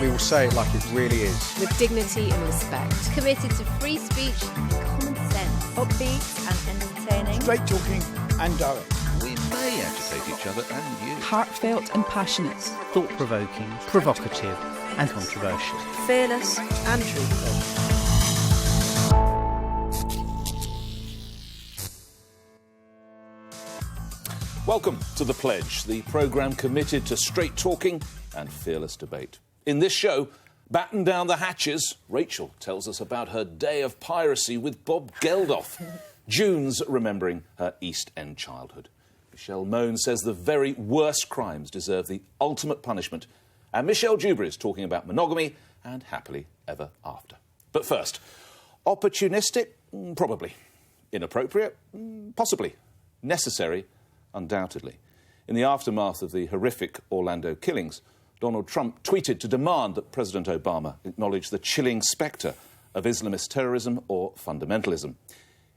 We will say it like it really is. With dignity and respect. Committed to free speech and common sense. Upbeat and entertaining. Straight talking and direct. We may agitate each other and you. Heartfelt and passionate. Thought-provoking, provocative and controversial. Fearless and truthful. Welcome to The Pledge, the programme committed to straight talking and fearless debate. In this show, batten down the hatches, Rachel tells us about her day of piracy with Bob Geldof. June's remembering her East End childhood. Michelle Mone says the very worst crimes deserve the ultimate punishment. And Michelle Dewberry is talking about monogamy and happily ever after. But first, opportunistic? Probably. Inappropriate? Possibly. Necessary? Undoubtedly. In the aftermath of the horrific Orlando killings, Donald Trump tweeted to demand that President Obama acknowledge the chilling spectre of Islamist terrorism or fundamentalism.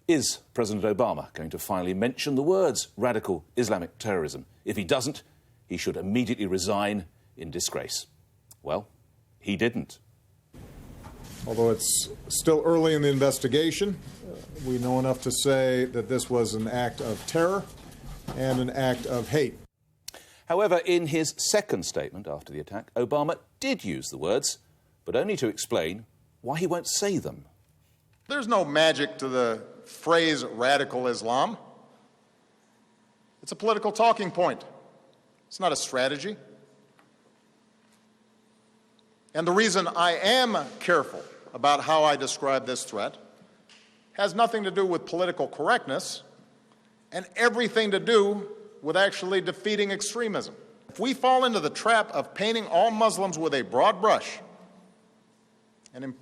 Is President Obama going to finally mention the words radical Islamic terrorism? If he doesn't, he should immediately resign in disgrace. Well, he didn't. Although it's still early in the investigation, we know enough to say that this was an act of terror and an act of hate. However, in his second statement after the attack, Obama did use the words, but only to explain why he won't say them. There's no magic to the phrase radical Islam. It's a political talking point. It's not a strategy. And the reason I am careful about how I describe this threat has nothing to do with political correctness and everything to do with actually defeating extremism. If we fall into the trap of painting all Muslims with a broad brush and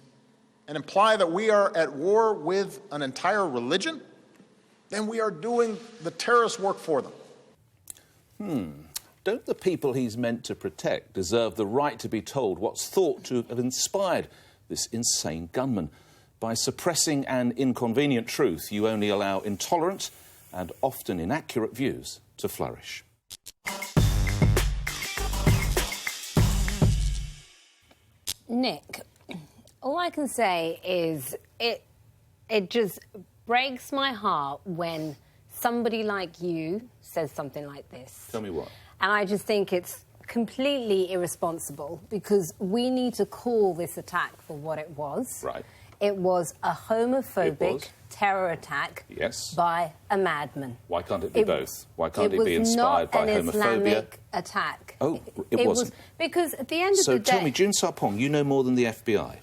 imply that we are at war with an entire religion, then we are doing the terrorist work for them. Don't the people he's meant to protect deserve the right to be told what's thought to have inspired this insane gunman? By suppressing an inconvenient truth, you only allow intolerant and often inaccurate views to flourish. Nick, all I can say is it just breaks my heart when somebody like you says something like this. Tell me what. And I just think it's completely irresponsible because we need to call this attack for what it was. Right. It was a homophobic terror attack by a madman. Why can't it be both? Why can't it be inspired by homophobia? It was not an Islamic attack. Oh, it wasn't. Because at the end of the day... So tell me, June Sarpong, you know more than the FBI?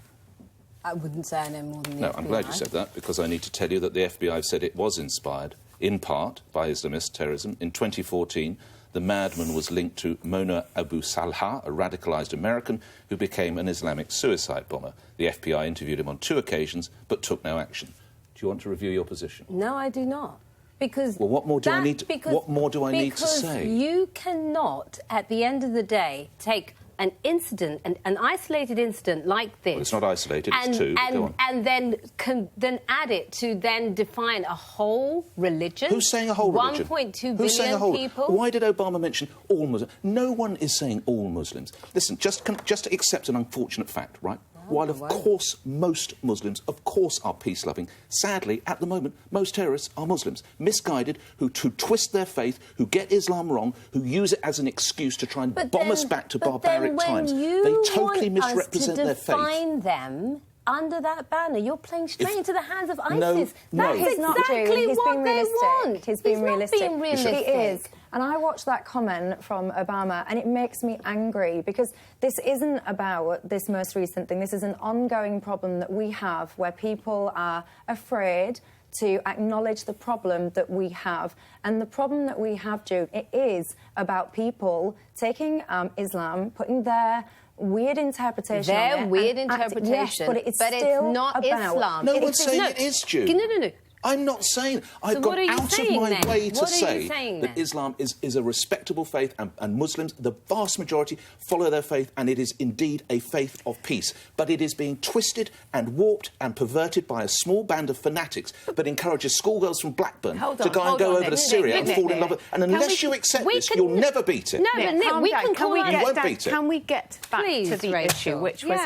I wouldn't say I know more than the FBI. No, I'm glad you said that, because I need to tell you that the FBI said it was inspired, in part, by Islamist terrorism. In 2014, the madman was linked to Mona Abu Salha, a radicalised American who became an Islamic suicide bomber. The FBI interviewed him on 2 occasions, but took no action. Do you want to review your position? No, I do not. Because... Well, what more do I need to say? Because you cannot, at the end of the day, take an incident, an isolated incident like this... Well, it's not isolated, it's 2. Go on. And then add it to then define a whole religion. Who's saying a whole religion? 1.2 billion people. Why did Obama mention all Muslims? No one is saying all Muslims. Listen, just accept an unfortunate fact, right? While, of course, most Muslims, of course, are peace-loving, sadly, at the moment, most terrorists are Muslims. Misguided, who twist their faith, who get Islam wrong, who use it as an excuse to try and bomb us back to barbaric times. They totally misrepresent their faith. Define them under that banner, you're playing straight into the hands of ISIS. That's exactly what they want. He's being realistic. He is. And I watched that comment from Obama, and it makes me angry, because this isn't about this most recent thing. This is an ongoing problem that we have, where people are afraid to acknowledge the problem that we have. And the problem that we have, Jude, it is about people taking Islam, putting their weird interpretation Their weird interpretation. Yes, but it's still not about... Islam. No one's saying it is, Jude. No. I'm not saying. I've gone out of my way to say that Islam is a respectable faith, and Muslims, the vast majority, follow their faith, and it is indeed a faith of peace. But it is being twisted and warped and perverted by a small band of fanatics that encourages schoolgirls from Blackburn to go over to Syria and fall in love with. And unless you accept this, you'll never beat it. No, but Nick, we can call you won't beat it. Can we get back to the issue, which was,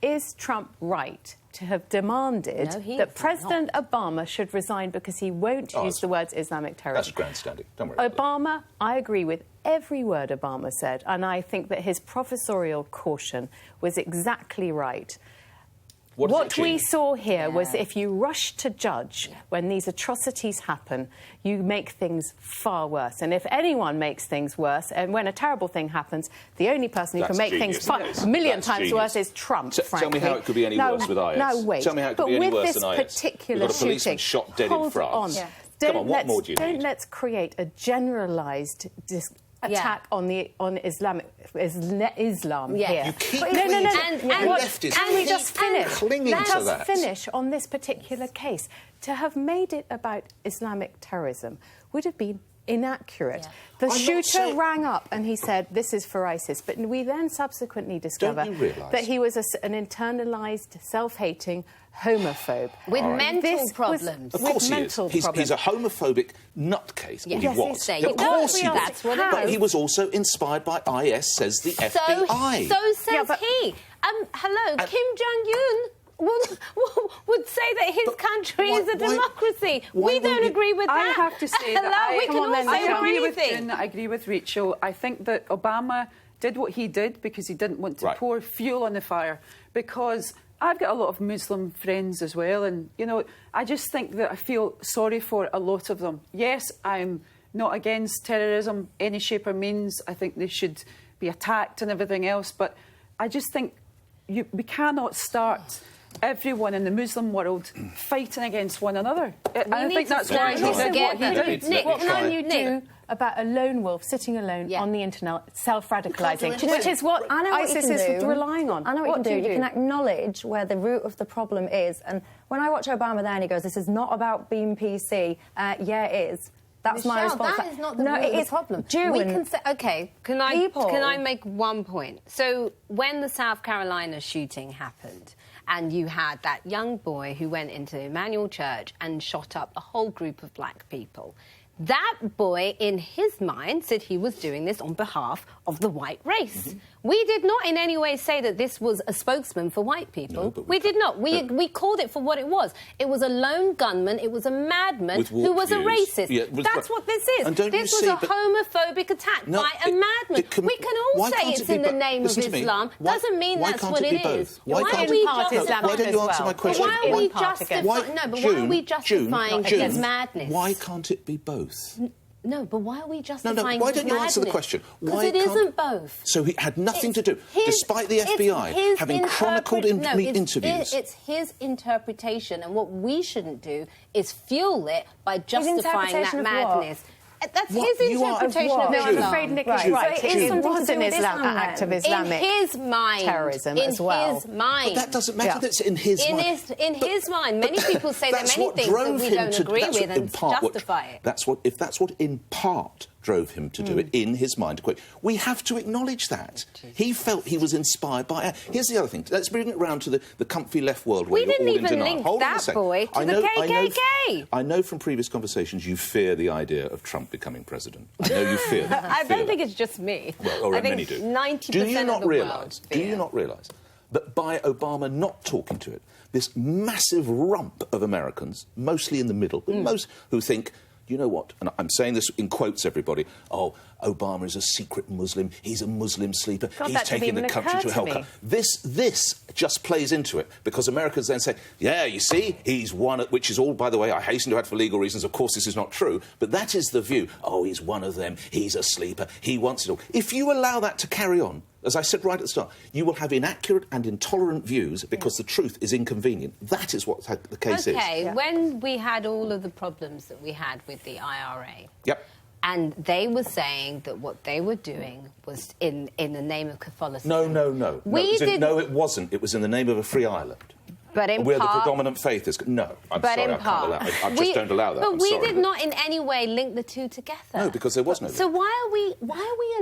is Trump right to have demanded that President Obama should resign because he won't use the words Islamic terrorism? That's grandstanding. Don't worry. Obama, I agree with every word Obama said, and I think that his professorial caution was exactly right. What we saw here was if you rush to judge when these atrocities happen, you make things far worse. And if anyone makes things worse, and when a terrible thing happens, the only person who can make things a million times worse is Trump, frankly. Tell me how it could be any worse with IS. No, wait. Tell me how it could be any worse than IS. But with this particular shooting... You've got a policeman shot dead in France. Come on, what more do you need? Don't let's create a generalised attack on Islam here. You keep Can we just finish? Let us finish on this particular case. To have made it about Islamic terrorism would have been inaccurate. The shooter rang up and he said, this is for ISIS. But we then subsequently discover that he was an internalised, self-hating homophobe. With mental problems. Of course he is. He's a homophobic nutcase. Well, he was. Of course he was. But he was also inspired by IS, says the FBI. So says he. Hello, Kim Jong-un would say that his country is a democracy. We don't agree with that. I have to say I agree with Rachel. I think that Obama did what he did because he didn't want to pour fuel on the fire. Because I've got a lot of Muslim friends as well, and, you know, I just think that I feel sorry for a lot of them. Yes, I'm not against terrorism, any shape or means. I think they should be attacked and everything else, but I just think we cannot start everyone in the Muslim world fighting against one another. And I think that's why he did what he did. What can you do about a lone wolf sitting alone on the internet, self-radicalising, which is what ISIS is relying on? I know what you can do. You can acknowledge where the root of the problem is. And when I watch Obama there and he goes, this is not about being PC, yeah, it is. That's my response. That is not the root of the problem. We can say, OK, can I make one point? So when the South Carolina shooting happened, and you had that young boy who went into Emmanuel Church and shot up a whole group of black people. That boy, in his mind, said he was doing this on behalf of the white race. We did not in any way say that this was a spokesman for white people. No, we did not. We called it for what it was. It was a lone gunman. It was a madman who was a racist. Yeah, that's what this is. This was a homophobic attack by a madman. We can all say it's in the name of Islam. Doesn't mean that's what it is. Why don't you answer my question? Why are we justifying his madness? Why can't it be both? No, but why are we justifying why don't you answer the question? Because it isn't both. So he had nothing to do, despite the FBI having chronicled interviews. It's his interpretation, and what we shouldn't do is fuel it by justifying that madness. That's his interpretation of Islam. I'm afraid Nick is right. It was an act of Islamic terrorism as well. In his mind. But that doesn't matter. That's in his mind. In his mind. Many people say there are many things that we don't agree with and justify it. If that's what in part drove him to do it, in his mind. We have to acknowledge that. He felt he was inspired by... Here's the other thing. Let's bring it round to the comfy left world where you're all in denial. We didn't even link that boy to the KKK. I know from previous conversations you fear the idea of Trump becoming president. I know you fear that. I don't think it's just me. Well, I think many do. 90% of the world fear. Do you not realise that by Obama not talking to it, this massive rump of Americans, mostly in the middle, but most who think... You know what? And I'm saying this in quotes, everybody. Oh, Obama is a secret Muslim. He's a Muslim sleeper. He's taking the country to hell. This just plays into it because Americans then say, yeah, you see, he's one, which is all, by the way, I hasten to add for legal reasons. Of course, this is not true. But that is the view. Oh, he's one of them. He's a sleeper. He wants it all. If you allow that to carry on, as I said right at the start, you will have inaccurate and intolerant views because the truth is inconvenient. That is what the case is. OK, when we had all of the problems that we had with the IRA... Yep. And they were saying that what they were doing was in the name of Catholicism. No. No, it wasn't. It was in the name of a free Ireland. But in we're part, the predominant faith. No, I'm but sorry, in part, I just don't allow that. But we did not in any way link the two together. No, because there was no. So why are we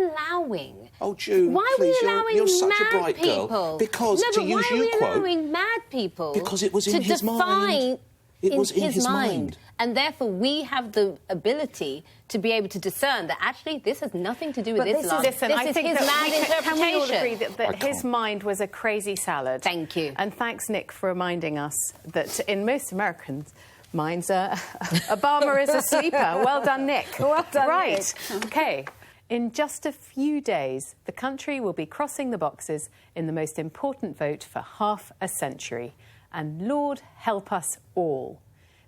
allowing? Oh, June, why please, are we allowing you're such mad a bright people? girl. Because no, to use you quote, why are we allowing mad people? Because it was in his define mind. It was in his mind. And therefore, we have the ability to be able to discern that actually this has nothing to do with Islam. Listen, I think his mad interpretation. Can we all agree that his mind was a crazy salad? Thank you. And thanks, Nick, for reminding us that in most Americans' minds, Obama is a sleeper. Well done, Nick. Well done, right. Nick. OK. In just a few days, the country will be crossing the boxes in the most important vote for half a century. And Lord help us all.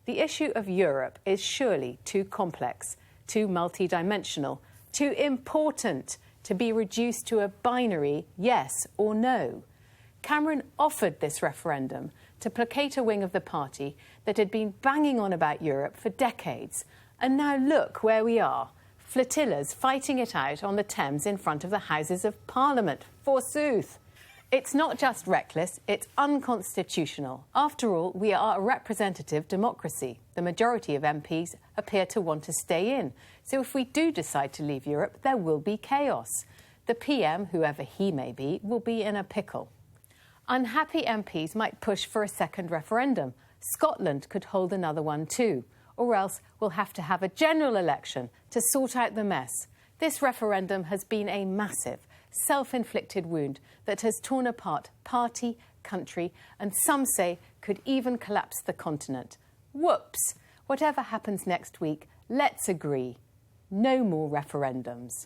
The issue of Europe is surely too complex, too multidimensional, too important to be reduced to a binary yes or no. Cameron offered this referendum to placate a wing of the party that had been banging on about Europe for decades. And now look where we are. Flotillas fighting it out on the Thames in front of the Houses of Parliament, forsooth. It's not just reckless, it's unconstitutional. After all, we are a representative democracy. The majority of MPs appear to want to stay in. So if we do decide to leave Europe, there will be chaos. The PM, whoever he may be, will be in a pickle. Unhappy MPs might push for a second referendum. Scotland could hold another one too. Or else we'll have to have a general election to sort out the mess. This referendum has been a massive, self-inflicted wound that has torn apart party, country, and some say could even collapse the continent. Whoops! Whatever happens next week, let's agree. No more referendums.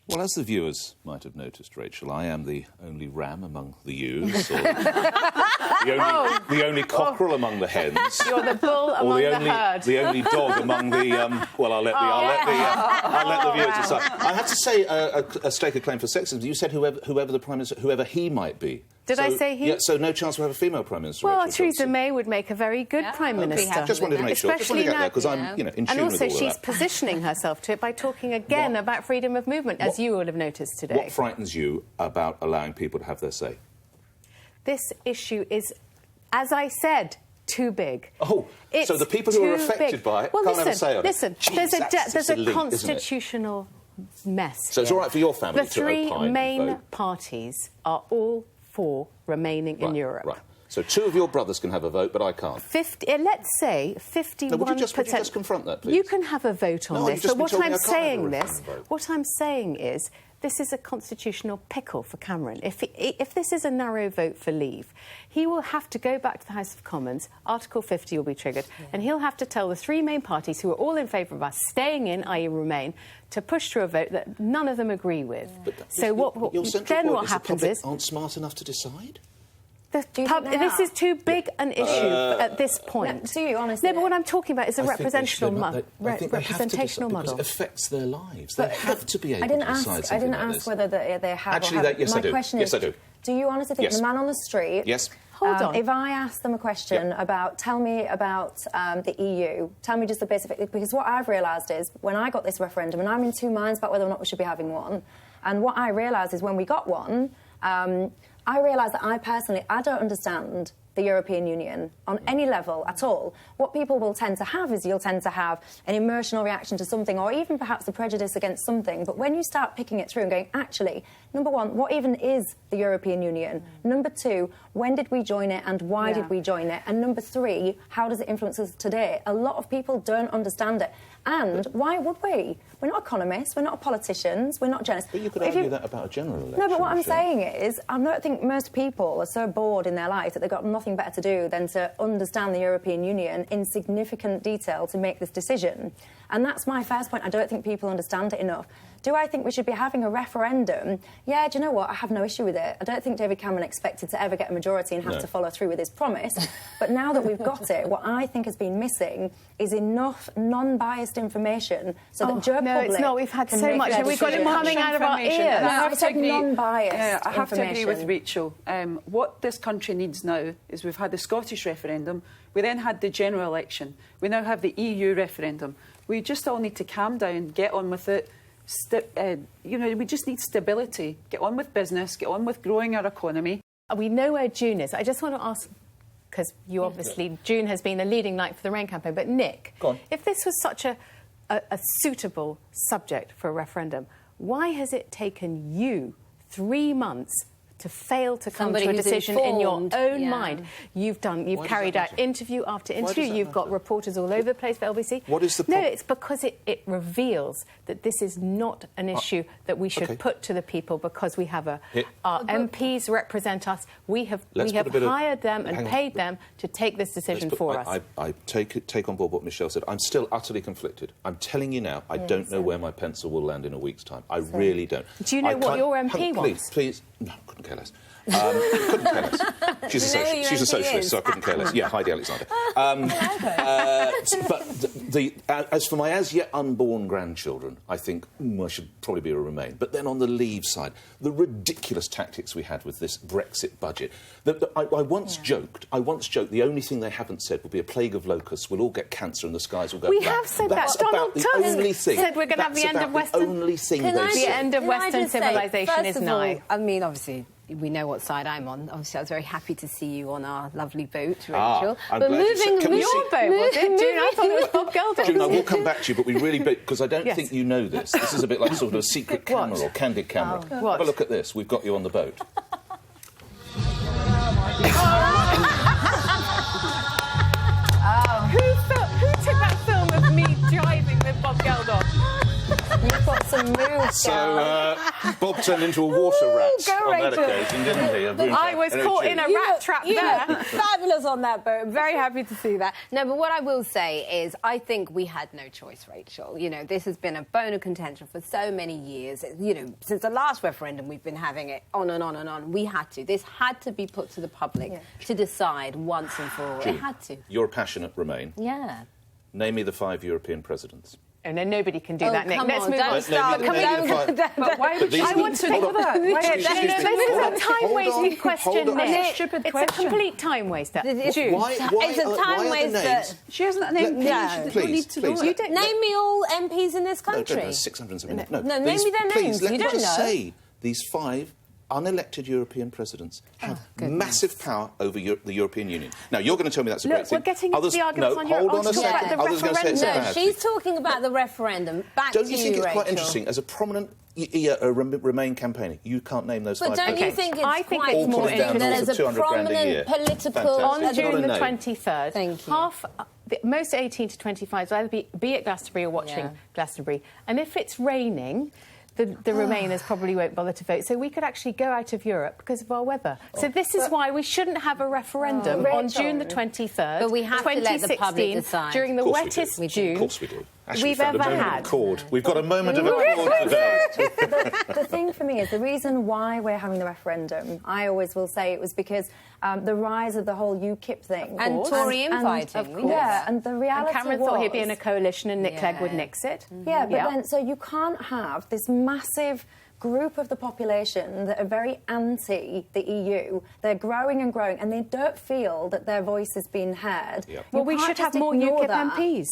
Well, as the viewers might have noticed, Rachel, I am the only ram among the ewes, or the only cockerel among the hens. You're the bull among the herd. The only dog among the. Well, I'll let the viewers decide. I have to say a stake a claim for sexism. You said whoever the prime minister, whoever he might be. Did I say he? Yeah, so no chance we'll have a female prime minister. Well, Rachel Theresa Johnson. May would make a very good prime minister. Just wanted to make sure. Just wanted to get there because I'm, in tune and also, with all she's that. positioning herself to it by talking again about freedom of movement, as you would have noticed today. What frightens you about allowing people to have their say? This issue is, as I said, too big. Oh, so the people who are affected by it can't have a say on it. Listen, there's a constitutional mess. So it's all right for your family to opine. The three main parties are all for remaining in Europe. Right. So 2 of your brothers can have a vote, but I can't. Let's say 51%. No, would you just confront that, please? You can have a vote on this. But what I'm saying is this is a constitutional pickle for Cameron. If this is a narrow vote for leave, he will have to go back to the House of Commons, Article 50 will be triggered, and he'll have to tell the 3 main parties who are all in favour of us staying in, i.e. Remain, to push through a vote that none of them agree with. But so what happens is... aren't smart enough to decide? This is too big an issue at this point. Do you, honestly? No, but what I'm talking about is a representational model. Because it affects their lives. They have to be able to decide something like this. I didn't ask whether they have Actually, or haven't. yes, I do. My question is, I do. Do you honestly think the man on the street... Yes. Hold on. If I ask them a question about, tell me about the EU, tell me just the basic... Because what I've realised is, when I got this referendum, and I'm in 2 minds about whether or not we should be having one, and what I realised is when we got one... I realise that I don't understand the European Union on any level at all. What people will tend to have is you'll tend to have an emotional reaction to something or even perhaps a prejudice against something. But when you start picking it through and going, actually, number 1, what even is the European Union? Number 2, when did we join it and why did we join it? And number 3, how does it influence us today? A lot of people don't understand it. And why would we? We're not economists, we're not politicians, we're not journalists. But you could argue that about a general election. No, but what I'm saying is, I don't think most people are so bored in their lives that they've got nothing better to do than to understand the European Union in significant detail to make this decision. And that's my first point. I don't think people understand it enough. Do I think we should be having a referendum? Yeah, do you know what? I have no issue with it. I don't think David Cameron expected to ever get a majority and have to follow through with his promise. But now that we've got it, what I think has been missing is enough non-biased information so that Joe No, it's not. We've had so much. We've got it coming out of our ears. Non-biased I have to agree with Rachel. What this country needs now is we've had the Scottish referendum. We then had the general election. We now have the EU referendum. We just all need to calm down, get on with it, we just need stability. Get on with business, get on with growing our economy. We know where June is. I just want to ask, because you obviously, June has been a leading light for the Rain campaign, but Nick, if this was such a suitable subject for a referendum, why has it taken you 3 months to fail to come to a decision in your own mind? You've carried out interview after interview. You've got reporters all over the place for LBC. What is the problem? No, it's because it reveals that this is not an issue that we should put to the people, because we have our MPs represent us. We have hired them and paid them to take this decision for us. I take on board what Michelle said. I'm still utterly conflicted. I'm telling you now, I don't know where my pencil will land in a week's time. I really don't. Do you know what your MP wants? Please. No, couldn't care less. Couldn't care less. She's a socialist, so I couldn't care less. Yeah, Heidi Alexander. But as for my as-yet unborn grandchildren, I think I should probably be a Remain. But then on the Leave side, the ridiculous tactics we had with this Brexit budget. I once joked the only thing they haven't said will be a plague of locusts. We'll all get cancer and the skies will go black. We have said that. Donald Tusk said we're going to have the end of Western... The end of Western civilization is nigh. I mean, obviously... We know what side I'm on. Obviously, I was very happy to see you on our lovely boat, Rachel. But moving your boat, was it? June, I thought it was Bob Geldof. June, I will come back to you, but we really... Because I don't think you know this. This is a bit like sort of a secret camera or candid camera. Have a look at this. We've got you on the boat. Who took that film of me driving with Bob Geldof? You've got some moves, So Bob turned into a water rat on that occasion, didn't he? I was caught in a rat trap there. Fabulous on that boat. I'm very happy to see that. No, but what I will say is I think we had no choice, Rachel. You know, this has been a bone of contention for so many years. You know, since the last referendum, we've been having it on and on and on. We had to. This had to be put to the public to decide once and for all. June, it had to. You're a passionate Remain. Yeah. Name me the 5 European presidents. And then nobody can do that, Nick. Let's move on. Don't start. But why would I want to do that? This is a time-wasting question, Nick. It's a stupid question. It's a complete time waster. It's a time waster. She hasn't an MP. She doesn't need to do it. Name me all MPs in this country. No, 670. No, name me their names. Please, you don't know. Say these 5 unelected European presidents have massive power over the European Union. Now, you're going to tell me that's a great thing. We're getting into the arguments on Europe. Hold on a second. Others going to say it's a bad thing. She's talking about the referendum. Back don't to you think it's Rachel. quite interesting, as a prominent Remain campaigner, you can't name those 5 But don't you think it's I think quite it's more interesting that as a prominent political... On June the 23rd, Thank you. Most 18 to 25s will either be at Glastonbury or watching Glastonbury. And if it's raining... The Remainers probably won't bother to vote. So we could actually go out of Europe because of our weather. So this is why we shouldn't have a referendum on June the 23rd, but we have to let the public decide. During the wettest June of course we do. we've ever had. We've got a moment of accord today. The thing for me is the reason why we're having the referendum, I always will say it was because the rise of the whole UKIP thing. And Tory infighting. Yeah, and the reality and Cameron thought he'd be in a coalition and Nick Clegg would nix it. Yeah, but then, so you can't have this massive group of the population that are very anti the EU. They're growing and growing, and they don't feel that their voice is being heard. Yep. Well, we should have more UKIP MPs.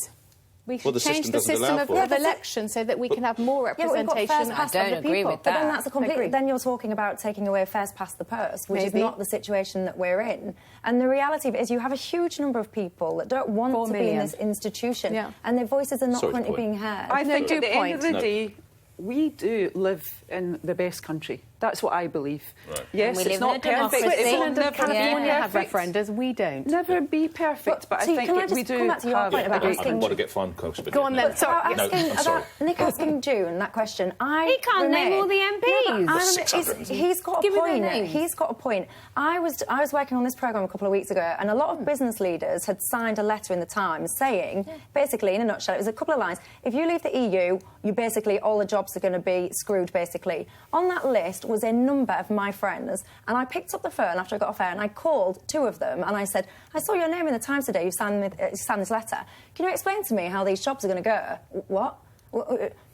We should change the system of election so that we can have more representation. I don't agree with that. But then that's a complete... Then you're talking about taking away first past the post, which is not the situation that we're in. And the reality of it is you have a huge number of people that don't want to be in this institution, and their voices are not currently being heard. I think at the end of the day, we do live in the best country. That's what I believe. Right. Yes, it's not perfect. Switzerland and California have referendums. We don't. Never be perfect, but I think we do come back to your point about I didn't want to get fine, Coach. Go on then. Sorry. Nick asking June that question. He can't name all the MPs. He's got a point. He's got a point. I was working on this programme a couple of weeks ago, and a lot of business leaders had signed a letter in the Times saying, basically, in a nutshell, it was a couple of lines, if you leave the EU, you basically, all the jobs are going to be screwed, basically. On that list was a number of my friends, and I picked up the phone after I got off air and I called 2 of them and I said, I saw your name in the Times today, you signed this letter. Can you explain to me how these jobs are going to go? What?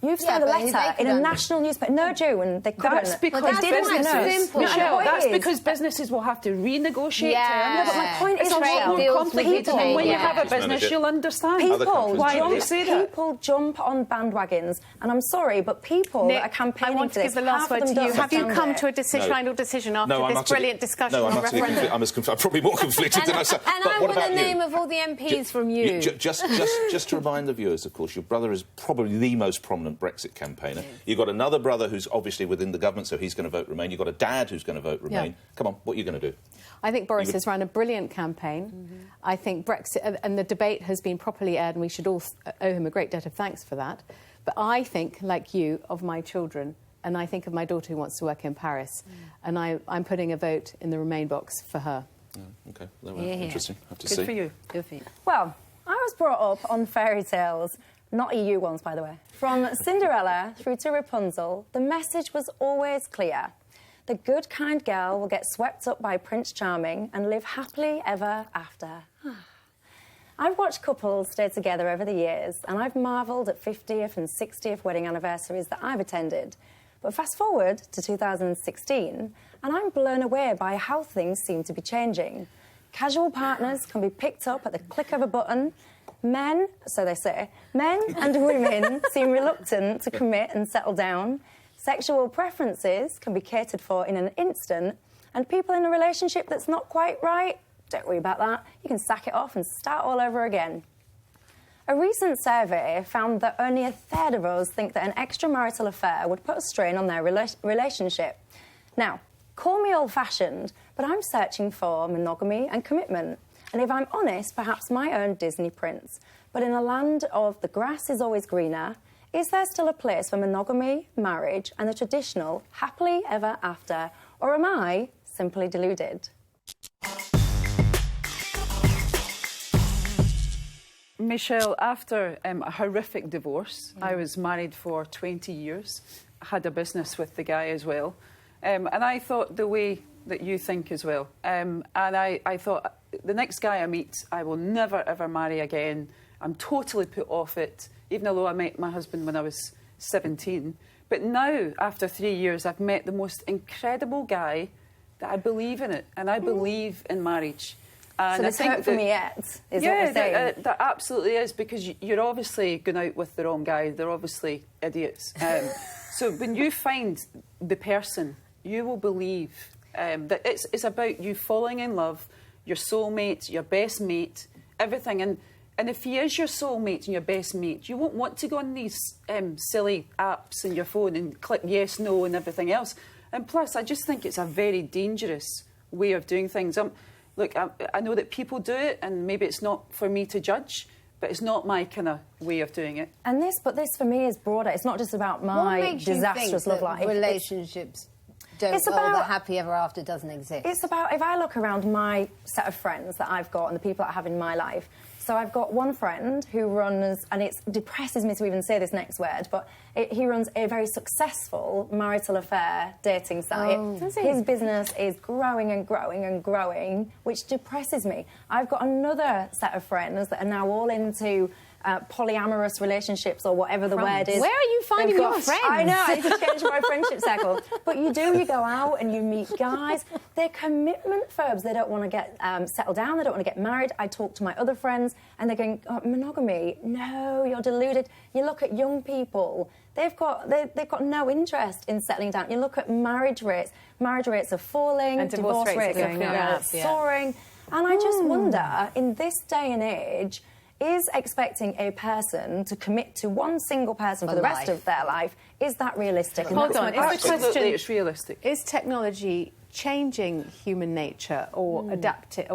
You've signed a letter in a national newspaper. No, Jew, and they couldn't. That's because because businesses will have to renegotiate terms. No, but my point is, it's a lot more complicated. And when you have a business, you'll understand. People jump on bandwagons, and I'm sorry, but people that are campaigning for this, I want to give the last word to you. Have you come to a final decision after this brilliant discussion on referendum? I'm probably more conflicted than I said. And I want the name of all the MPs from you. Just to remind the viewers, of course, your brother is probably the most prominent Brexit campaigner. You've got another brother who's obviously within the government, so he's going to vote Remain. You've got a dad who's going to vote Remain. Come on, what are you going to do? I think Boris has run a brilliant campaign. I think Brexit and the debate has been properly aired, and we should all owe him a great debt of thanks for that. But I think, like you, of my children, and I think of my daughter who wants to work in Paris, and I'm putting a vote in the Remain box for her. OK, interesting. I have to see. Good for you. Good for you. Well, I was brought up on fairy tales, not EU ones, by the way. From Cinderella through to Rapunzel, the message was always clear. The good, kind girl will get swept up by Prince Charming and live happily ever after. I've watched couples stay together over the years, and I've marvelled at 50th and 60th wedding anniversaries that I've attended. But fast forward to 2016, and I'm blown away by how things seem to be changing. Casual partners can be picked up at the click of a button. Men, so they say, men and women seem reluctant to commit and settle down. Sexual preferences can be catered for in an instant. And people in a relationship that's not quite right, don't worry about that. You can sack it off and start all over again. A recent survey found that only a third of us think that an extramarital affair would put a strain on their relationship. Now, call me old-fashioned, but I'm searching for monogamy and commitment. And if I'm honest, perhaps my own Disney prince. But in a land of the grass is always greener, is there still a place for monogamy, marriage, and the traditional happily ever after? Or am I simply deluded? Michelle, after a horrific divorce, I was married for 20 years. I had a business with the guy as well. And I thought the way that you think as well. And I thought, the next guy I meet, I will never, ever marry again. I'm totally put off it, even though I met my husband when I was 17. But now, after 3 years, I've met the most incredible guy that I believe in it, and I believe in marriage. And so there's hope for me yet, is what we're saying? That absolutely is, because you're obviously going out with the wrong guy. They're obviously idiots. So when you find the person, you will believe that it's about you falling in love, your soulmate, your best mate, everything. And if he is your soulmate and your best mate, you won't want to go on these silly apps on your phone and click yes, no and everything else. And plus, I just think it's a very dangerous way of doing things. Look, I know that people do it, and maybe it's not for me to judge, but it's not my kind of way of doing it. And this for me is broader. It's not just about my disastrous love life. Relationships don't go, the happy ever after doesn't exist. It's about, if I look around my set of friends that I've got and the people that I have in my life, so I've got one friend who runs, and it depresses me to even say this next word, but he runs a very successful marital affair dating site. His business is growing and growing and growing, which depresses me. I've got another set of friends that are now all into polyamorous relationships or whatever the word is. Where are you finding your friends? I know, I need to change my friendship circle. But you go out and you meet guys. They're commitment phobes. They don't want to get settled down. They don't want to get married. I talk to my other friends and they're going, oh, monogamy? No, you're deluded. You look at young people. They've got no interest in settling down. You look at marriage rates. Marriage rates are falling. And divorce rates are soaring. And I just wonder, in this day and age, is expecting a person to commit to one single person for the rest of their life, is that realistic? Hold on, absolutely, it's realistic. Is technology changing human nature or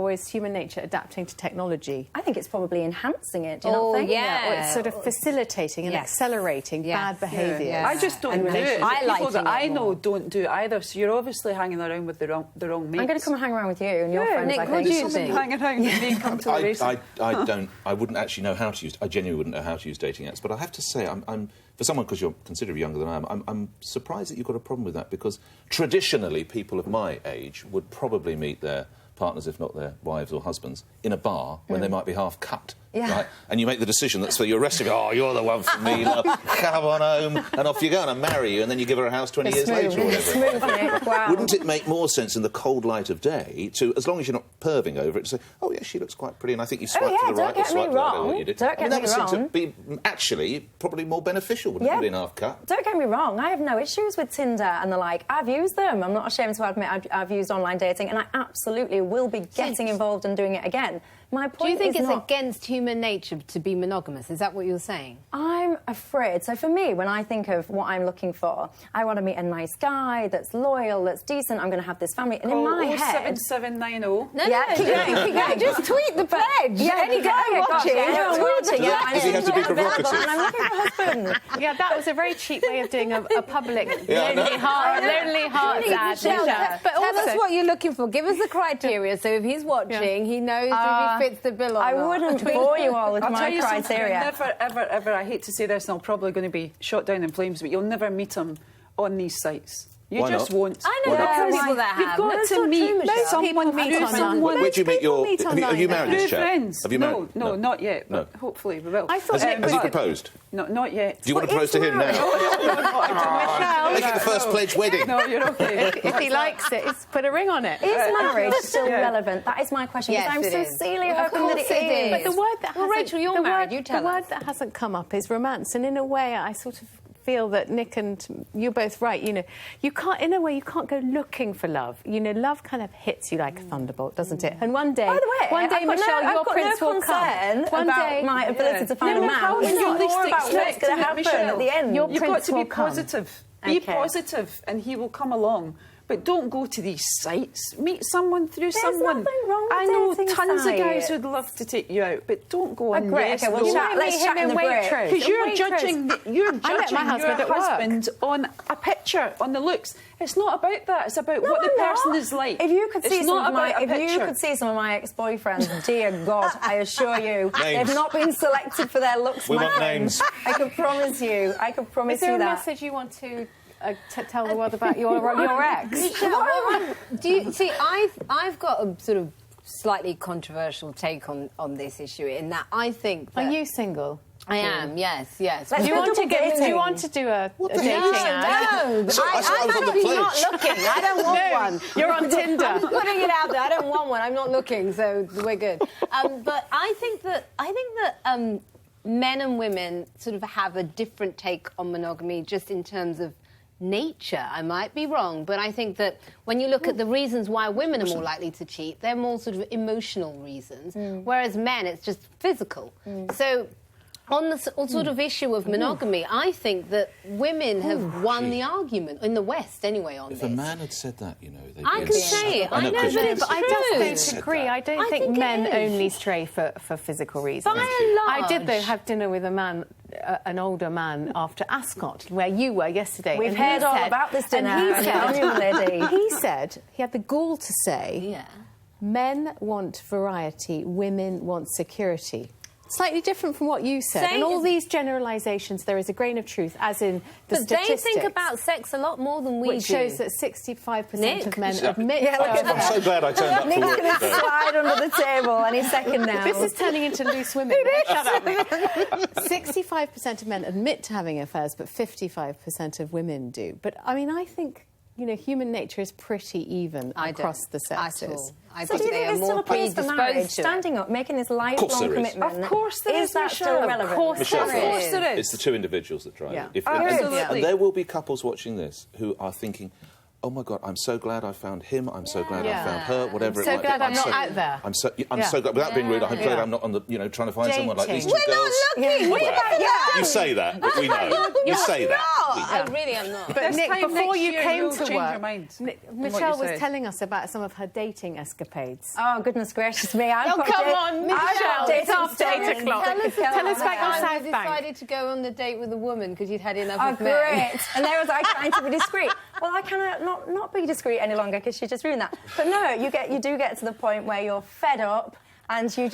is human nature adapting to technology? I think it's probably enhancing it, do you not think? Yeah. Or it's sort of facilitating and accelerating bad behaviour. Yeah. I just don't do it. People that I know don't do it either, so you're obviously hanging around with the wrong mates. I'm going to come and hang around with you and your friends, Nick, I think. what do you think? Hang around with me, come to the race. I wouldn't actually know how to use... I genuinely wouldn't know how to use dating apps, but I have to say, I'm for someone, because you're considerably younger than I am, I'm surprised that you've got a problem with that, because traditionally people of my age would probably meet their partners, if not their wives or husbands, in a bar when they might be half cut right? And you make the decision that's for your rest of it. Oh, you're the one for me, love. Come on home. And off you go, and I marry you, and then you give her a house 20 years later or whatever. Wow. Wouldn't it make more sense in the cold light of day to, as long as you're not perving over it, to say, oh, yeah, she looks quite pretty, and I think you swiped to the right or swiped to the right, I don't know what you did. Don't get me that would wrong. seem to be actually probably more beneficial, wouldn't it, being half cut? Don't get me wrong, I have no issues with Tinder and the like. I've used them. I'm not ashamed to admit I've used online dating, and I absolutely will be getting involved and doing it again. My point Do you think is it's not... against human nature to be monogamous? Is that what you're saying? I'm afraid. So for me, when I think of what I'm looking for, I want to meet a nice guy that's loyal, that's decent. I'm going to have this family. And in my head... 07790. Keep going. Just tweet the pledge. Yeah, Any guy watching, I'm tweeting. Does he have to be provocative? And I'm looking for a husband. Yeah, that was a very cheap way of doing a public lonely hearts ad. But tell us what you're looking for. Give us the criteria. So if he's watching, he knows if he fits the bill or not. I wouldn't bore you all with my criteria. Never, ever, I hate to say this, and I'm probably going to be shot down in flames, but you'll never meet him on these sites. You Why just not? won't. I know some people that have. You've got to meet someone meet someone. Where do you meet your... Are you married this chap? Friends. Have you married? No, not yet, but hopefully we will. I thought Has he proposed? No, not yet. Do you want to propose to him now? Michelle. Make it the first pledge wedding. No, you're okay. If he likes it, put a ring on it. Is marriage still relevant? That is my question. Yes, I'm it is. sincerely Of hoping that course it it is. But the word that hasn't... Rachel, you're married. You tell the us. word that hasn't come up is romance, and in a way, I sort of feel that Nick and you're both right. You know, you can't go looking for love. You know, love kind of hits you like a thunderbolt, doesn't it? And one day, By the way, Michelle, your prince will come. One day, my ability to find a man. It's more about what's going to happen at the end. You've got to be positive. Be positive, and he will come along. But don't go to these sites. Meet someone through someone. Nothing wrong with I know dating tons site. of guys who'd love to take you out, but don't go on Great, okay, we'll chat. Let's chat in the break. Because you're judging your husband on a picture, on the looks. It's not about that. It's about what the person is like. If you could see some of my ex-boyfriends, dear God, I assure you, they've not been selected for their looks. We want names. I can promise you. Is there a message you want to tell the world about your ex? Do you see? I've got a sort of slightly controversial take on this issue in that I think that... Are you single? I am, yes. Do you want to do a dating ad? No, I'm actually not looking. I don't want one. You're on Tinder. I'm putting it out there. I don't want one. I'm not looking, so we're good. But I think that men and women sort of have a different take on monogamy, just in terms of nature. I might be wrong, but I think that when you look at the reasons why women are more likely to cheat, they're more sort of emotional reasons, whereas men, it's just physical. So on the sort of issue of monogamy, I think that women have won the argument, in the West anyway, on this. If a man had said that, you know... I can say it. I know, but it's true. I just don't agree. I don't think men only stray for physical reasons. By and large. I did, though, have dinner with a man, an older man, after Ascot, where you were yesterday. We've heard all about this dinner. He said, he had the gall to say, men want variety, women want security. Slightly different from what you said. And all these generalisations, there is a grain of truth, as in the statistics. They think about sex a lot more than we do. Which shows that 65% of men admit... I'm so glad I turned up for Nick's work going to today. slide under the table any second now. This is turning into loose women. Shut up, Nick. 65% of men admit to having affairs, but 55% of women do. But, I mean, I think... You know, human nature is pretty even across the sexes. I so do you think there's still a place for marriage? Standing up, making this lifelong commitment. Of course there is. Is that still relevant? Of course there is. It's the two individuals that drive it. Absolutely. And there will be couples watching this who are thinking, oh my God, I'm so glad I found him, I'm so glad I found her, whatever it might be. I'm so glad I'm not out there. I'm so glad, without being rude, I'm glad I'm not on the, you know, trying to find someone like these two girls. We're not looking! You say that, but we know. You say that. I really am not. But Nick, before you came to work, Michelle was said. telling us about some of her dating escapades. Oh, goodness gracious me. Come on, Michelle, it's after 8 o'clock. Tell us about your South You Bank. decided to go on the date with a woman because you'd had enough Oh, of men. great. And there was I trying to be discreet. Well, I cannot not be discreet any longer because she just ruined that. But no, you do get to the point where you're fed up and you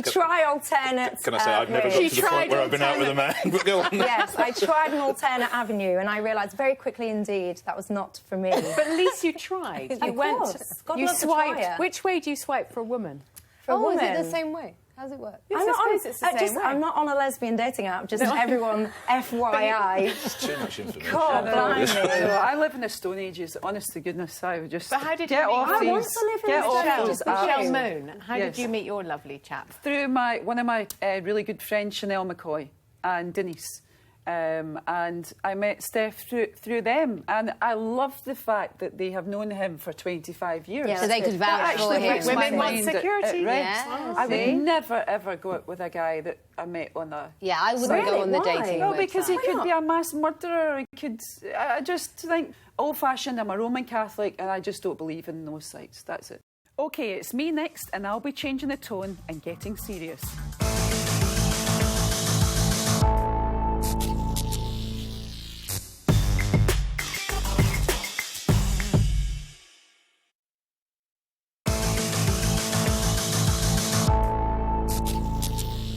try alternates. Can I say I've never got to the point where I've been out with a man? But go on. Yes, I tried an alternate avenue and I realised very quickly indeed that was not for me. But at least you tried. You went. God You loves a trier. swiped. Which way do you swipe for a woman? For a woman. Is it the same way? How's it work? I'm not on a lesbian dating app, just everyone, FYI. It's too much information. God, blimey. I live in the Stone Ages, honest to goodness. I would just But how did get you off meet these... I want to live in Michelle Moon, how did you meet your lovely chap? Through one of my really good friends, Chanel McCoy, and Denise. And I met Steph through them, and I love the fact that they have known him for 25 years. Yeah, so they could vouch for him. Women want security. I would never ever go out with a guy that I met on a... Yeah, I wouldn't go on the dating No, website. because he could be a mass murderer. He could... I just think old-fashioned. I'm a Roman Catholic, and I just don't believe in those sites. That's it. OK, it's me next, and I'll be changing the tone and getting serious.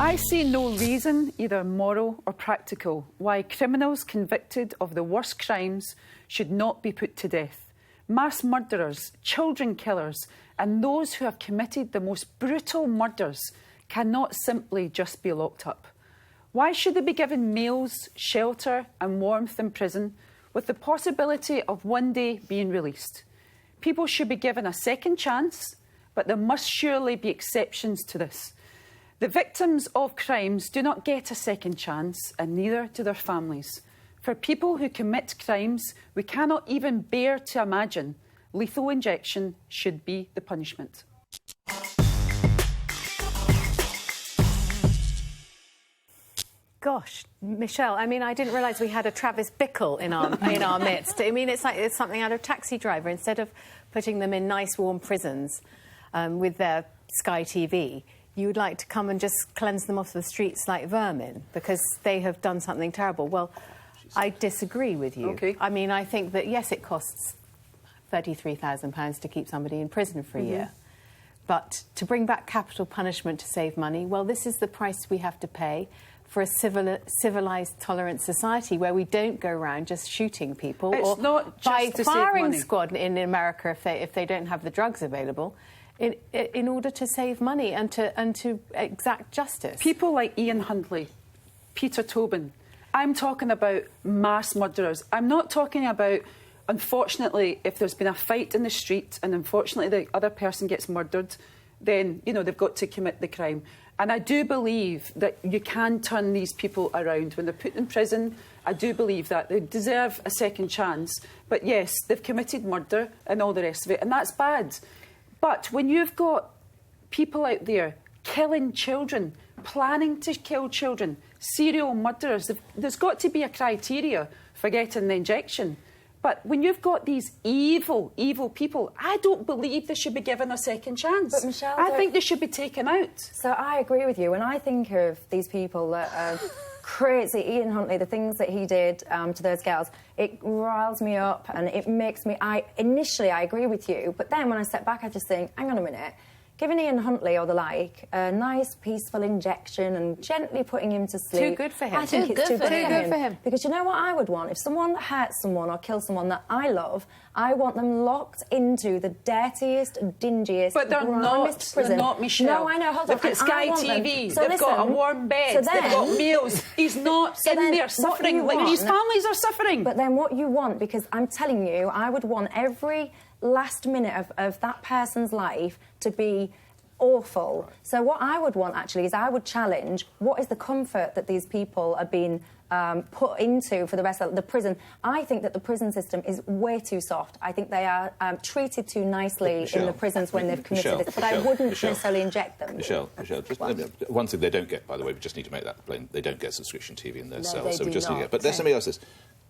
I see no reason, either moral or practical, why criminals convicted of the worst crimes should not be put to death. Mass murderers, children killers, and those who have committed the most brutal murders cannot simply just be locked up. Why should they be given meals, shelter and warmth in prison, with the possibility of one day being released? People should be given a second chance, but there must surely be exceptions to this. The victims of crimes do not get a second chance, and neither do their families. For people who commit crimes we cannot even bear to imagine, lethal injection should be the punishment. Gosh, Michelle, I mean, I didn't realise we had a Travis Bickle in our midst. I mean, it's like it's something out of Taxi Driver. Instead of putting them in nice, warm prisons with their Sky TV, you would like to come and just cleanse them off the streets like vermin because they have done something terrible. Well, I disagree with you. Okay. I mean, I think that, yes, it costs £33,000 to keep somebody in prison for a year. But to bring back capital punishment to save money, well, this is the price we have to pay for a civilised, tolerant society where we don't go around just shooting people it's or not just by to firing save money. squad in America if they don't have the drugs available. In order to save money and to exact justice. People like Ian Huntley, Peter Tobin. I'm talking about mass murderers. I'm not talking about, unfortunately, if there's been a fight in the street and unfortunately the other person gets murdered, then, you know, they've got to commit the crime. And I do believe that you can turn these people around. When they're put in prison, I do believe that. They deserve a second chance. But yes, they've committed murder and all the rest of it, and that's bad. But when you've got people out there killing children, planning to kill children, serial murderers, there's got to be a criteria for getting the injection. But when you've got these evil, evil people, I don't believe they should be given a second chance. But Michelle, I think they should be taken out. So I agree with you. When I think of these people that are crazy, Ian Huntley, the things that he did to those girls, it riles me up and it makes me... Initially, I agree with you, but then when I step back, I just think, hang on a minute, giving Ian Huntley or the like a nice, peaceful injection and gently putting him to sleep... Too good for him. I think it's too good for him. Because you know what I would want? If someone hurts someone or kills someone that I love, I want them locked into the dirtiest, dingiest, but they're not prison. They're not, Michelle. No, I know, hold on. They've got Sky TV, so they've got a warm bed, they've got meals. He's not in there suffering like these families are suffering. But then what you want, because I'm telling you, I would want every last minute of that person's life to be awful. Right. So what I would want, actually, is I would challenge what is the comfort that these people are being put into for the rest of the prison. I think that the prison system is way too soft. I think they are treated too nicely in the prisons when they've committed this. But I wouldn't necessarily inject them. Michelle, just one thing they don't get, by the way, we just need to make that plain. They don't get subscription TV in their cells, so we just need to get... But there's something else.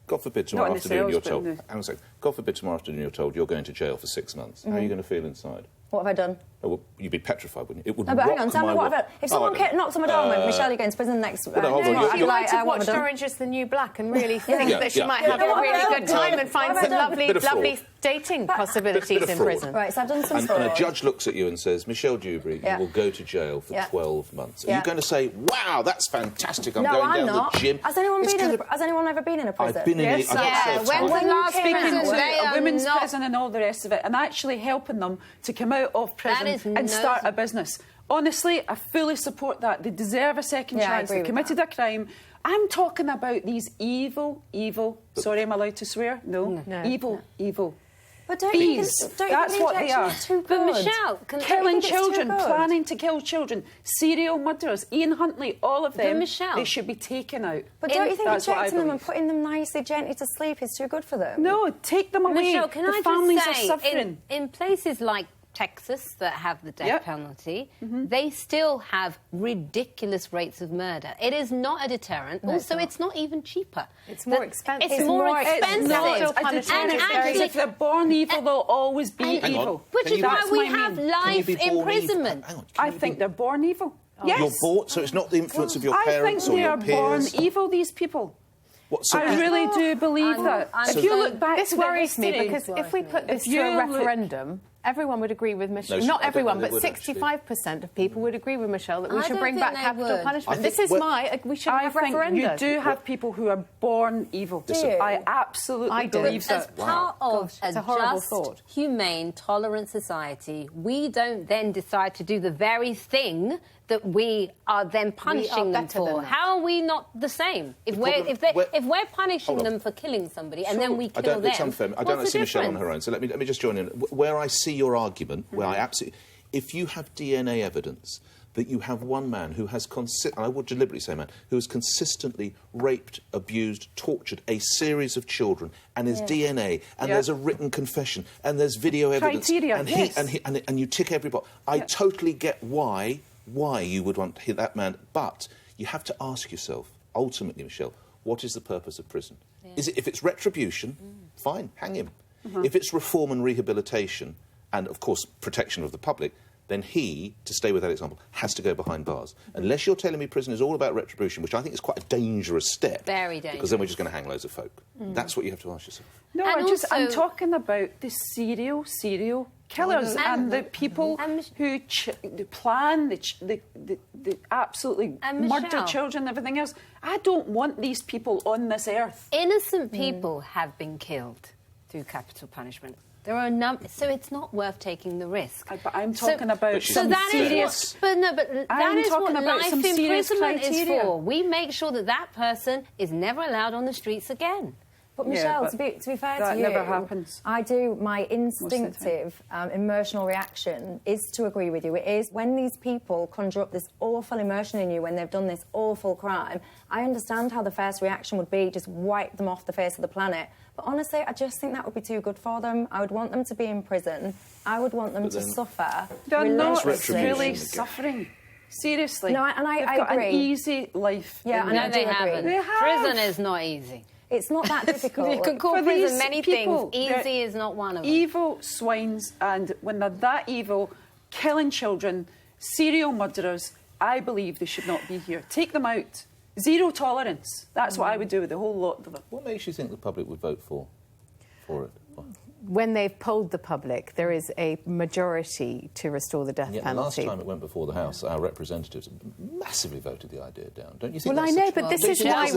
God forbid tomorrow afternoon you're told... Hang on a second. God forbid tomorrow afternoon you're told you're going to jail for 6 months. How are you going to feel inside? What have I done? Oh, well, you'd be petrified, wouldn't you? It would no, but hang on, tell me what I've done. If someone knocks on my door and went, Michelle, you're going to prison next... Hold on, you might have watched Orange is the New Black and really think that she might have a really good time and find some lovely dating possibilities in prison. Right, so I've done some fraud. And a judge looks at you and says, Michelle Dewberry, you will go to jail for 12 months. Are you going to say, wow, that's fantastic, I'm going down the gym? Has anyone ever been in a prison? I've been in it. When was the last speaking to a women's prison and all the rest of it, and actually helping them to come out of prison and start a business. Honestly, I fully support that. They deserve a second chance. They committed a crime. I'm talking about these evil... Sorry, am I allowed to swear? No. Evil. But don't thieves. That's what they are. But Michelle, killing children, planning to kill children, serial murderers, Ian Huntley, all of them, they should be taken out. But don't you think injecting them and putting them nicely, gently to sleep is too good for them? No, take them away. Michelle, can I families just say, are suffering. In places like Texas that have the death penalty, they still have ridiculous rates of murder. It is not a deterrent. No, also, it's not even cheaper. It's more expensive. It's more expensive. And actually, if they're born evil, they'll always be evil. Which is why we have life imprisonment. I think they're born evil. Yes. You're born, so it's not the influence of your parents or your peers. I think they are born evil, these people. I really do believe that. If you look back this worries me because if we put this to a referendum, everyone would agree with Michelle. Not everyone, but 65% of people would agree with Michelle that we should bring back capital punishment. This is we should have referenda. You do have people who are born evil. I absolutely believe that. As part of a just, humane, tolerant society, we don't then decide to do the very thing that we are then punishing them for. How are we not the same? If we're punishing them for killing somebody and then we kill them, it's unfair. I don't see Michelle on her own. So let me just join in. Where I see your argument, where I absolutely, if you have DNA evidence that you have one man who has I would deliberately say man who has consistently raped, abused, tortured a series of children, and his DNA, and there's a written confession, and there's video evidence, and you tick every box. I totally get why you would want to hit that man, but you have to ask yourself, ultimately, Michelle, what is the purpose of prison? Is it, if it's retribution, fine, hang him. If it's reform and rehabilitation, and, of course, protection of the public, then he, to stay with that example, has to go behind bars. Unless you're telling me prison is all about retribution, which I think is quite a dangerous step. Very dangerous. Because then we're just going to hang loads of folk. That's what you have to ask yourself. No, I'm talking about the serial killers and the people who plan, the absolutely murder children and everything else. I don't want these people on this earth. Innocent people have been killed through capital punishment. There are so it's not worth taking the risk. But I'm talking about some serious... But that is what life imprisonment is for. We make sure that person is never allowed on the streets again. But Michelle, to be fair to you, that never happens. I do. My instinctive, emotional reaction is to agree with you. It is when these people conjure up this awful emotion in you when they've done this awful crime. I understand how the first reaction would be just wipe them off the face of the planet. But honestly, I just think that would be too good for them. I would want them to be in prison. I would want them to suffer. They're not really suffering. Seriously. No, and I got agree. An easy life. Yeah, no, they haven't. They have. Prison is not easy. It's not that difficult. You can call prison many things. Easy is not one of them. Evil swines, and when they're that evil, killing children, serial murderers, I believe they should not be here. Take them out. Zero tolerance. That's what I would do with the whole lot of them. What makes you think the public would vote for it? When they've polled the public, there is a majority to restore the death penalty. The last time it went before the House, our representatives massively voted the idea down. Don't you think? Well, I know, but this is why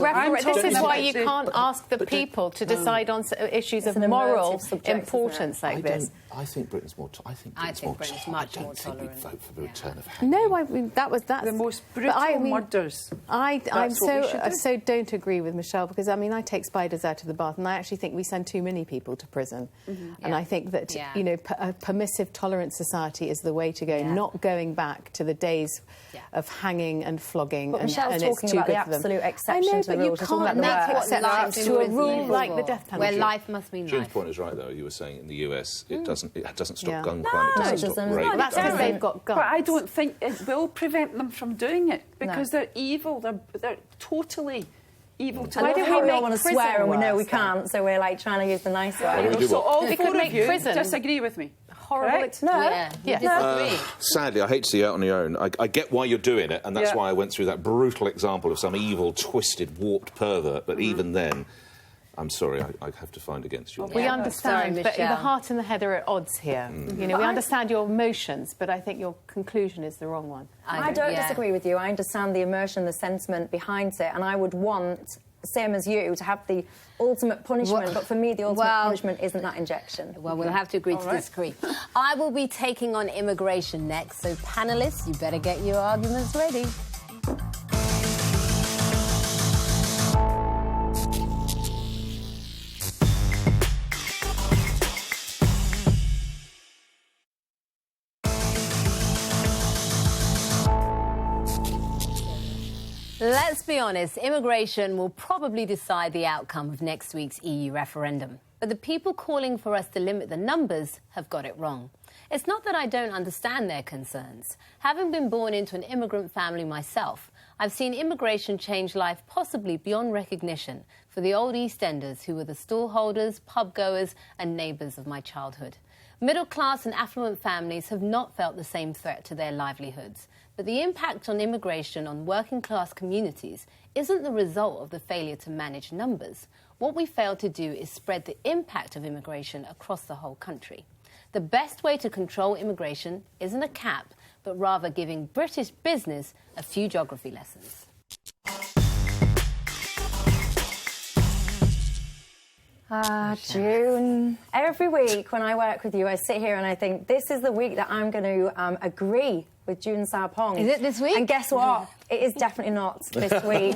you can't ask the people to decide on issues of moral importance like this. I think Britain's more. I think Britain's much more tolerant. I don't think we'd vote for the return of hanging. No, I mean, that's the most brutal murders. I so don't agree with Michelle because I take spiders out of the bath, and I actually think we send too many people to prison. And I think that a permissive, tolerant society is the way to go. Not going back to the days of hanging and flogging. But Michelle's talking about the absolute exception to the rule. She's talking about the exceptions to a rule like the death penalty, where life must mean life. June's point is right, though. You were saying in the US, it doesn't stop gun crime. It doesn't stop rape. That's because they've got guns. But I don't think it will prevent them from doing it because they're evil. They're totally evil. Why do we all want to swear and we know we can't, so we're trying to use the nice word. So all four of you disagree with me. Horrible. Sadly, I hate to see you out on your own. I get why you're doing it, and that's why I went through that brutal example of some evil, twisted, warped pervert. But even then, I'm sorry, I have to find against you. We understand, but the heart and the head are at odds here. We understand your emotions, but I think your conclusion is the wrong one. I don't disagree with you. I understand the emotion, the sentiment behind it, and I would want same as you, to have the ultimate punishment, but for me, the ultimate punishment isn't that injection. Well, we'll have to agree to disagree. I will be taking on immigration next, so panellists, you better get your arguments ready. Let's be honest, immigration will probably decide the outcome of next week's EU referendum. But the people calling for us to limit the numbers have got it wrong. It's not that I don't understand their concerns. Having been born into an immigrant family myself, I've seen immigration change life possibly beyond recognition for the old EastEnders who were the stallholders, pub-goers and neighbours of my childhood. Middle-class and affluent families have not felt the same threat to their livelihoods. But the impact on immigration on working-class communities isn't the result of the failure to manage numbers. What we failed to do is spread the impact of immigration across the whole country. The best way to control immigration isn't a cap, but rather giving British business a few geography lessons. June. Every week when I work with you, I sit here and I think, this is the week that I'm going to agree with June Sarpong. Is it this week? And guess what? It is definitely not this week.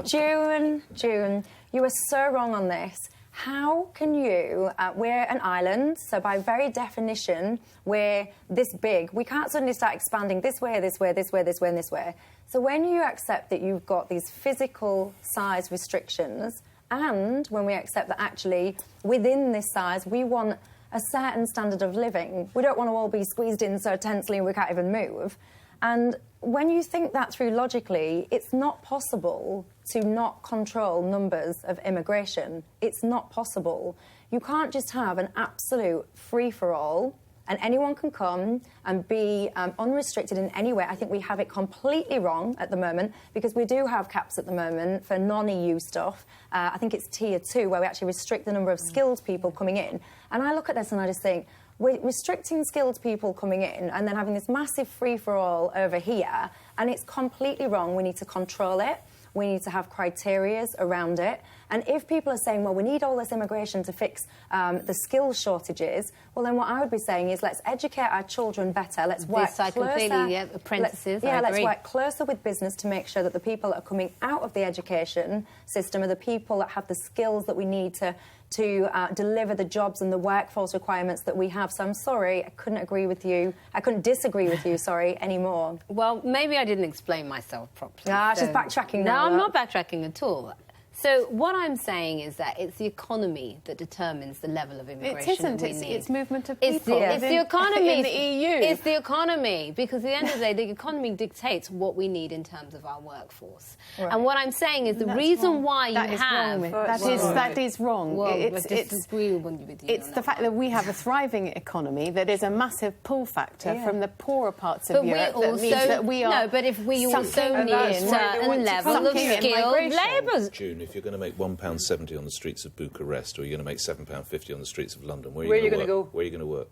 June, you are so wrong on this. How can you, we're an island, so by very definition, we're this big. We can't suddenly start expanding this way, this way, this way, this way, and this way. So when you accept that you've got these physical size restrictions, and when we accept that actually within this size we want a certain standard of living, we don't want to all be squeezed in so tensely and we can't even move. And when you think that through logically, it's not possible to not control numbers of immigration. It's not possible. You can't just have an absolute free-for-all and anyone can come and be unrestricted in any way. I think we have it completely wrong at the moment because we do have caps at the moment for non-EU stuff. I think it's Tier 2 where we actually restrict the number of skilled people coming in. And I look at this and I just think, we're restricting skilled people coming in and then having this massive free-for-all over here, and it's completely wrong. We need to control it. We need to have criteria around it. And if people are saying, well, we need all this immigration to fix the skills shortages, well, then what I would be saying is let's educate our children better. Let's work closer. Apprentices, let's work closer with business to make sure that the people that are coming out of the education system are the people that have the skills that we need to deliver the jobs and the workforce requirements that we have. So I'm sorry, I couldn't disagree with you, sorry, anymore. Well, maybe I didn't explain myself properly. She's backtracking now. No, I'm not backtracking at all. So what I'm saying is that it's the economy that determines the level of immigration. It isn't. It's movement of people. It's the economy. In the EU. It's the economy, because at the end of the day, the economy dictates what we need in terms of our workforce. Right. And what I'm saying is the reason why that is wrong. Well, it's the fact that we have a thriving economy that is a massive pull factor from the poorer parts of Europe. That means that we are. No, but if we also need a certain level of skilled labour. June, if you're going to make £1.70 on the streets of Bucharest, or you're going to make £7.50 on the streets of London, where are you going to go? Where are you going to work?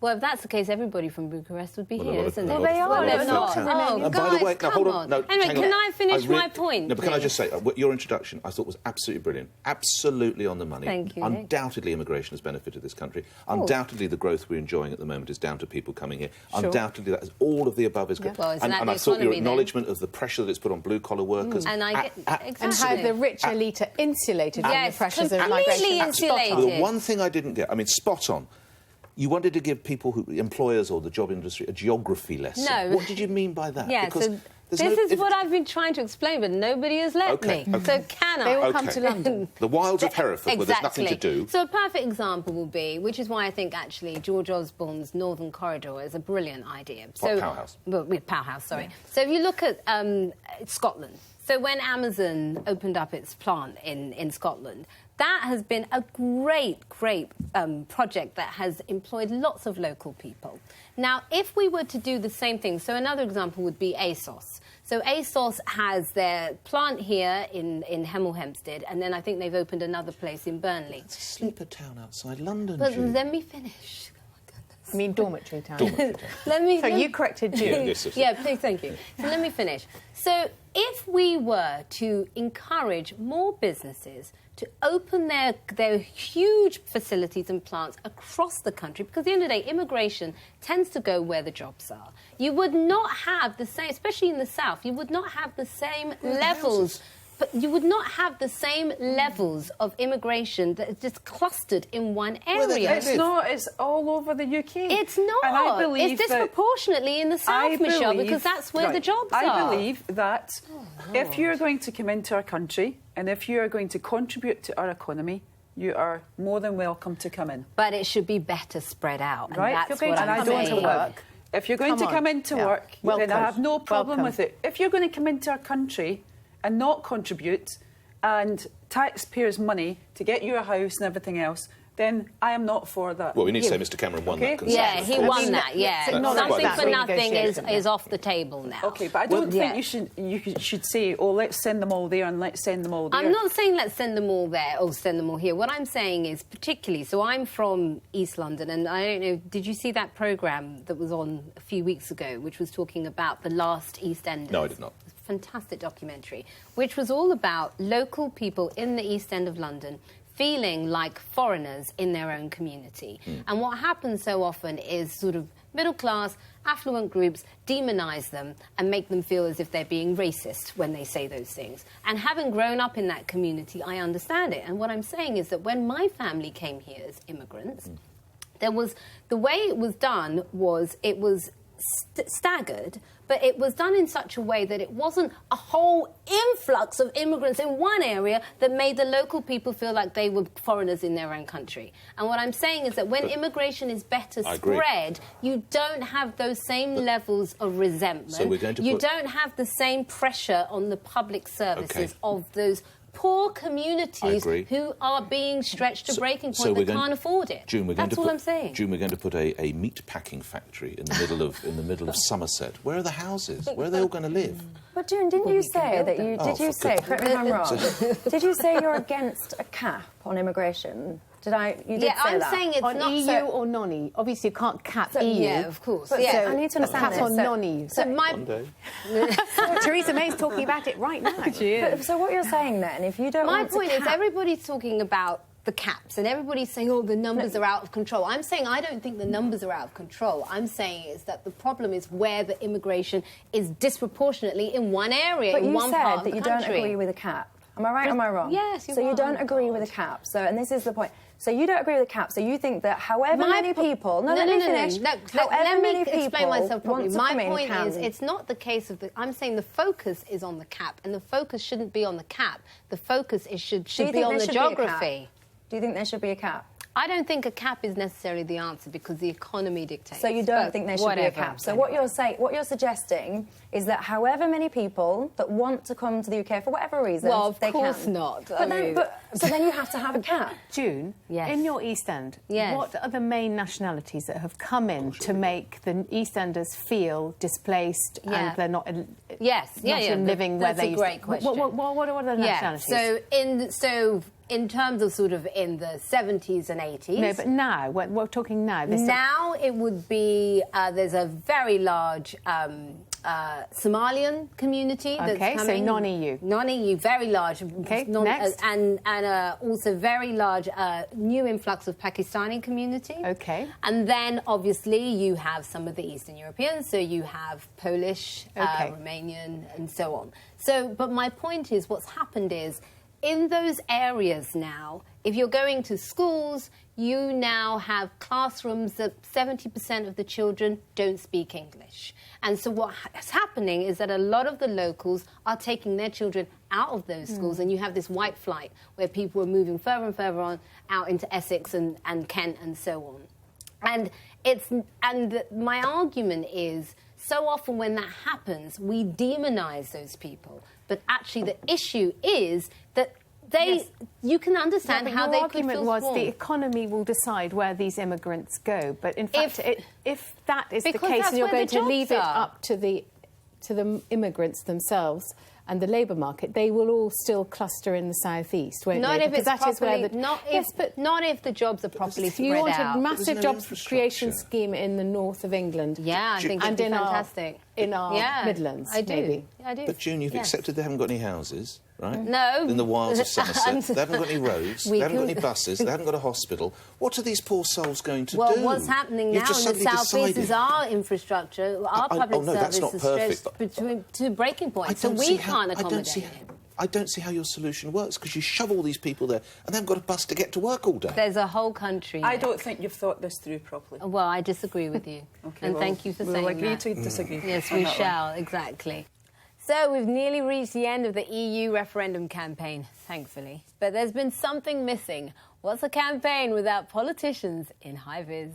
Well, if that's the case, everybody from Bucharest would be here, isn't it? Well, they are. Well, they're not. Oh, by the way, now, hold on. No, anyway, can I finish my point? No, but can I just say, your introduction, I thought was absolutely brilliant. Absolutely on the money. Thank you, Undoubtedly, immigration has benefited this country. Undoubtedly, the growth we're enjoying at the moment is down to people coming here. Sure. Undoubtedly, that is all of the above is good. Well, and I thought your acknowledgement of the pressure that it's put on blue-collar workers. And how the rich elite are insulated from the pressures of migration. Completely insulated. The one thing I didn't get, I mean, spot on. You wanted to give people, employers or the job industry, a geography lesson. No. What did you mean by that? Yeah, because this is what I've been trying to explain, but nobody has let me. So can I? They all come to London. The wilds of Hereford, where there's nothing to do. So a perfect example will be, which is why I think actually George Osborne's Northern Corridor is a brilliant idea. Powerhouse. Powerhouse, sorry. Yeah. So if you look at Scotland, so when Amazon opened up its plant in Scotland, that has been a great project that has employed lots of local people. Now, if we were to do the same thing, so another example would be ASOS. So ASOS has their plant here in Hemel Hempstead, and then I think they've opened another place in Burnley. It's a sleeper town outside London, But June. let me finish. I mean dormitory town. Let me. So you corrected June. Yeah, please, thank you. So let me finish. So if we were to encourage more businesses to open their huge facilities and plants across the country, because at the end of the day, immigration tends to go where the jobs are. You would not have the same, especially in the south, you would not have the same levels. But you would not have the same levels of immigration that is just clustered in one area. Well, it's not. It's all over the UK. It's not. And I believe it's disproportionately in the south, Michelle, because that's where the jobs are. I believe that if you're going to come into our country and if you are going to contribute to our economy, you are more than welcome to come in. But it should be better spread out. Right? And that's what I'm saying. If you're going to come into work, then I have no problem with it. If you're going to come into our country and not contribute and taxpayers' money to get you a house and everything else, then I am not for that. Well, we need to say Mr Cameron won that. Yeah, he won that, yeah. Something for nothing is off the table now. OK, but I don't think you should say, oh, let's send them all there and let's send them all there. I'm not saying let's send them all there or send them all here. What I'm saying is particularly, so I'm from East London, and I don't know, did you see that programme that was on a few weeks ago, which was talking about the last EastEnders? No, I did not. Fantastic documentary, which was all about local people in the East End of London feeling like foreigners in their own community. And what happens so often is sort of middle-class, affluent groups demonise them and make them feel as if they're being racist when they say those things. And having grown up in that community, I understand it. And what I'm saying is that when my family came here as immigrants, there was... The way it was done was it was staggered, but it was done in such a way that it wasn't a whole influx of immigrants in one area that made the local people feel like they were foreigners in their own country. And what I'm saying is that when immigration is better spread, you don't have those same levels of resentment. So we're going to you don't have the same pressure on the public services of those poor communities who are being stretched to breaking point that can't afford it. June, That's all I'm saying. June, we're going to put a meat packing factory in the middle of Somerset. Where are the houses? Where are they all going to live? But June, didn't you say that you... Did you say, correct me if I'm wrong, did you say you're against a cap on immigration? You did say I'm that. saying it's on not EU or non-EU. Obviously, you can't cap EU. Yeah, of course. But, yeah. I need to understand cap on non-EU. So One day. Theresa May's talking about it right now. So what you're saying then, if you don't My want to point is cap... everybody's talking about the caps and everybody's saying, oh, the numbers are out of control. I'm saying I don't think the numbers are out of control. I'm saying is that the problem is where the immigration is disproportionately in one area, in one part of the country. But you said that you don't agree with a cap. Am I right or am I wrong? Yes, So you don't agree with a cap. So, and this is the point. So you don't agree with the cap. So you think that however many people... Let me explain myself properly. My point is, it's not the case of the... I'm saying the focus is on the cap, and the focus shouldn't be on the cap. The focus should be on the geography. Do you think there should be a cap? I don't think a cap is necessarily the answer because the economy dictates. So you don't think there should be a cap. So what you're suggesting is that however many people that want to come to the UK for whatever reason, they can. Well, of course not. So then you have to have a cap. June, in your East End, what are the main nationalities that have come in to make the EastEnders feel displaced and they're not living where they used to? That's a great question. What are the nationalities? In terms of sort of in the 70s and 80s... No, but now, we're talking now. Now it would be... there's a very large Somalian community that's coming. So non-EU. Non-EU, very large. OK, next. And also very large new influx of Pakistani community. OK. And then, obviously, you have some of the Eastern Europeans, so you have Polish, Romanian, and so on. So, but my point is, what's happened is, in those areas now, if you're going to schools, you now have classrooms that 70% of the children don't speak English. And so what's happening is that a lot of the locals are taking their children out of those schools, and you have this white flight where people are moving further and further on out into Essex and Kent and so on. And my argument is, so often when that happens, we demonise those people. But actually the issue is that you can understand how they could feel Your argument was the economy will decide where these immigrants go. But in fact, if that is the case and you're going to leave it up to the immigrants themselves, and the labour market, they will all still cluster in the southeast, won't not they? If because it's that properly, is where not if the jobs are properly spread out. You want a massive jobs creation scheme in the north of England. Yeah, I think it'd be fantastic. In our Midlands, I do. maybe. I do. But June, you've accepted they haven't got any houses, right? No. In the wilds of Somerset. They haven't got any roads. They haven't got any buses. They haven't got a hospital. What are these poor souls going to do? Well, what's happening now in the South East is our infrastructure, our public service is stretched to breaking point, so we can't accommodate it. I don't see how your solution works, because you shove all these people there and they haven't got a bus to get to work all day. There's a whole country. I don't think you've thought this through properly. Well, I disagree with you. Okay, and thank you for saying that. We'll agree to disagree. Yes, we shall, exactly. So we've nearly reached the end of the EU referendum campaign, thankfully. But there's been something missing. What's a campaign without politicians in high-vis?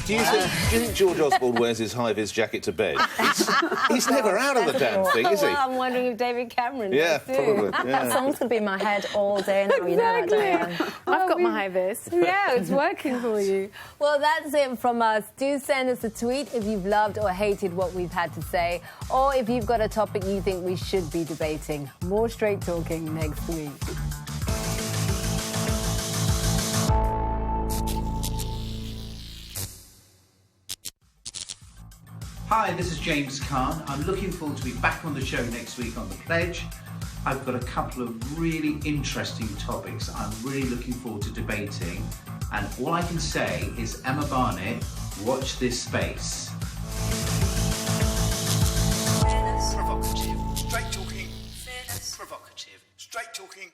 Do you think George Osborne wears his high-vis jacket to bed? He's never out of the damn thing, is he? Well, I'm wondering if David Cameron does too. Probably. Yeah. That song's going to be in my head all day now, you know that, Diane. I've got my high-vis. Yeah, it's working for you. Well, that's it from us. Do send us a tweet if you've loved or hated what we've had to say, or if you've got a topic you think we should be debating. More Straight Talking next week. Hi, this is James Caan. I'm looking forward to be back on the show next week on The Pledge. I've got a couple of really interesting topics I'm really looking forward to debating. And all I can say is, Emma Barnett, watch this space. Provocative, straight talking, fairness, provocative, straight talking.